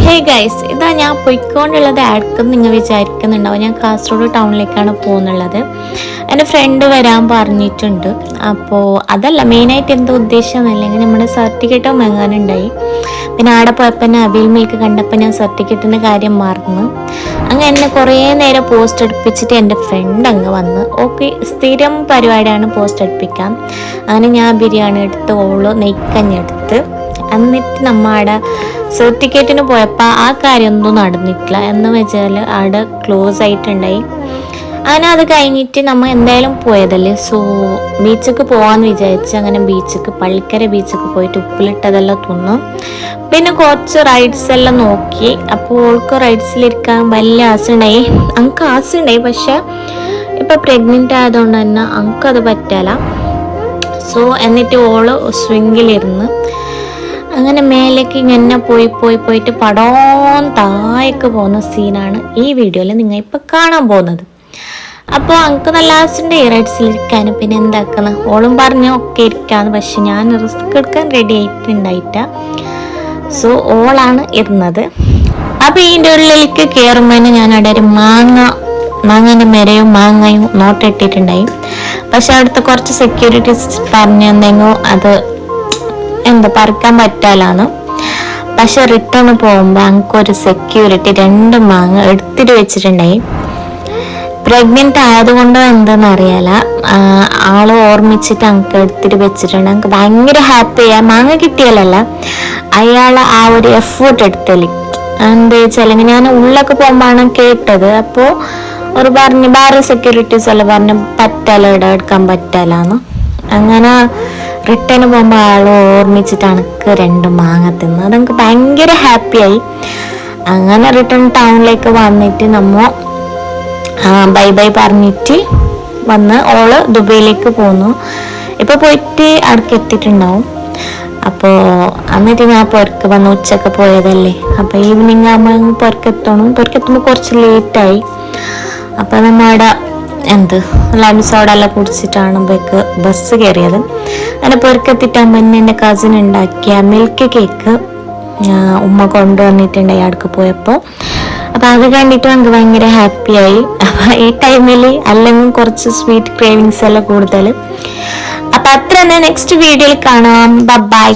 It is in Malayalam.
ഹേ ഗൈസ്, ഇതാ ഞാൻ പോയിക്കൊണ്ടുള്ളത് ആർക്കും നിങ്ങൾ വിചാരിക്കുന്നുണ്ടാവും ഞാൻ കാസർഗോഡ് ടൗണിലേക്കാണ് പോകുന്നുള്ളത്. എൻ്റെ ഫ്രണ്ട് വരാൻ പറഞ്ഞിട്ടുണ്ട്. അപ്പോൾ അതല്ല മെയിനായിട്ട് എന്താ ഉദ്ദേശം അല്ലെങ്കിൽ നമ്മുടെ സർട്ടിഫിക്കറ്റ് വാങ്ങാനുണ്ടായി. പിന്നെ ആടെ പോയപ്പോൾ തന്നെ അബീൽ മിൽക്ക് കണ്ടപ്പോൾ ഞാൻ സർട്ടിഫിക്കറ്റിൻ്റെ കാര്യം മറന്നു. അങ്ങനെ എന്നെ കുറേ നേരം പോസ്റ്റ് അടുപ്പിച്ചിട്ട് എൻ്റെ ഫ്രണ്ട് അങ്ങ് വന്ന് ഓക്കെ സ്ഥിരം പരിപാടിയാണ് പോസ്റ്റ് അടുപ്പിക്കാം. അങ്ങനെ ഞാൻ ബിരിയാണി എടുത്ത് ഓള് നെയ്ക്കഞ്ഞെടുത്ത് എന്നിട്ട് നമ്മുടെ സർട്ടിഫിക്കറ്റിന് പോയപ്പോൾ ആ കാര്യമൊന്നും നടന്നിട്ടില്ല. എന്ന് വെച്ചാൽ അവിടെ ക്ലോസ് ആയിട്ടുണ്ടായി. അങ്ങനെ അത് കഴിഞ്ഞിട്ട് നമ്മൾ എന്തായാലും പോയതല്ലേ, സോ ബീച്ചിക്ക് പോകാമെന്ന് വിചാരിച്ച് അങ്ങനെ പള്ളിക്കര ബീച്ചിക്ക് പോയിട്ട് ഉപ്പിലിട്ടതെല്ലാം തിന്നു. പിന്നെ കുറച്ച് റൈഡ്സ് എല്ലാം നോക്കി. അപ്പോൾ ഓൾക്ക് റൈഡ്സിലിരിക്കാൻ വലിയ ആസുണ്ടായി. അങ്ക് ആസുണ്ടായി, പക്ഷെ ഇപ്പം പ്രഗ്നൻ്റ് ആയതുകൊണ്ട് തന്നെ അങ്കത് പറ്റാല. സോ എന്നിട്ട് ഓള് സ്വിങ്ങിലിരുന്ന് അങ്ങനെ മേലേക്ക് ഇങ്ങനെ പോയിട്ട് പടോൻ താഴേക്ക് പോകുന്ന സീനാണ് ഈ വീഡിയോയിൽ നിങ്ങൾ ഇപ്പം കാണാൻ പോകുന്നത്. അപ്പോൾ അങ്ക് നല്ല ആസുണ്ട് ഈ റൈഡ്സിലിരിക്കാനും. പിന്നെ എന്താക്കുന്നത്, ഓളും പറഞ്ഞു ഒക്കെ ഇരിക്കാന്ന്, പക്ഷെ ഞാൻ റിസ്ക് എടുക്കാൻ റെഡി ആയിട്ടുണ്ടായിട്ട. സോ ഓളാണ് ഇരുന്നത്. അപ്പോൾ ഇതിൻ്റെ ഉള്ളിലേക്ക് കയറുമ്പോൾ ഞാൻ അവിടെ ഒരു മാങ്ങൻ്റെ മെരയും മാങ്ങയും നോട്ടിട്ടിട്ടുണ്ടായി. പക്ഷെ അവിടുത്തെ കുറച്ച് സെക്യൂരിറ്റീസ് പറഞ്ഞു എന്തെങ്കിലും അത് എന്താ പറിക്കാൻ പറ്റാലാന്ന്. പക്ഷെ റിട്ടേൺ പോകുമ്പോൾ അങ്കൊരു സെക്യൂരിറ്റി 2 മാങ്ങ എടുത്തിട്ട് വെച്ചിട്ടുണ്ടായി. പ്രഗ്നൻ്റ് ആയതുകൊണ്ടോ എന്താണെന്ന് അറിയാല, ആള് ഓർമ്മിച്ചിട്ട് അങ്ക് എടുത്തിട്ട് വെച്ചിട്ടുണ്ട്. അങ്ക് ഭയങ്കര ഹാപ്പിയാ. മാങ്ങ കിട്ടിയാലല്ല, അയാൾ ആ ഒരു എഫേർട്ട് എടുത്തല്. എന്താ വെച്ചാൽ ഞാൻ ഉള്ളൊക്കെ പോകുമ്പോഴാണ് കേട്ടത്. അപ്പോൾ ഒരു പറഞ്ഞു വേറെ സെക്യൂരിറ്റീസ് എല്ലാം പറഞ്ഞു പറ്റാല, എടുക്കാൻ പറ്റാലാന്ന്. അങ്ങനെ റിട്ടേൺ പോകുമ്പോൾ ആൾ ഓർമ്മിച്ചിട്ട് അനക്ക് 2 മാങ്ങ തിന്നു. അതെനിക്ക് ഭയങ്കര ഹാപ്പിയായി. അങ്ങനെ റിട്ടേൺ ടൗണിലേക്ക് വന്നിട്ട് നമ്മൾ ബൈ ബൈ പറഞ്ഞിട്ട് വന്ന് ഓള് ദുബൈയിലേക്ക് പോന്നു. ഇപ്പോൾ പോയിട്ട് അവിടേക്ക് എത്തിയിട്ടുണ്ടാവും. അപ്പോൾ എന്നിട്ട് ഞാൻ പുറക്ക് വന്ന് ഉച്ചക്ക് പോയതല്ലേ, അപ്പോൾ ഈവനിങ് ആകുമ്പോൾ പുറക്കെത്തുമ്പോൾ കുറച്ച് ലേറ്റായി. അപ്പോൾ നമ്മുടെ ലൈം സോഡ എല്ലാം കുടിച്ചിട്ടാണ് ബസ് കയറിയത്. അങ്ങനെ പുറക്കെത്തിട്ടാകുമ്പോൾ തന്നെ എൻ്റെ കസിൻ ഉണ്ടാക്കിയ മിൽക്ക് കേക്ക് ഉമ്മ കൊണ്ടുവന്നിട്ടുണ്ടായി അവിടേക്ക് പോയപ്പോൾ. അപ്പം അത് കണ്ടിട്ട് നമുക്ക് ഭയങ്കര ഹാപ്പിയായി. അപ്പം ഈ ടൈമിൽ അല്ലെങ്കിൽ കുറച്ച് സ്വീറ്റ് ക്രേവിങ്സ് എല്ലാം കൂടുതൽ. അപ്പം അത്ര തന്നെ നെക്സ്റ്റ് വീഡിയോയിൽ കാണാം. ബൈ.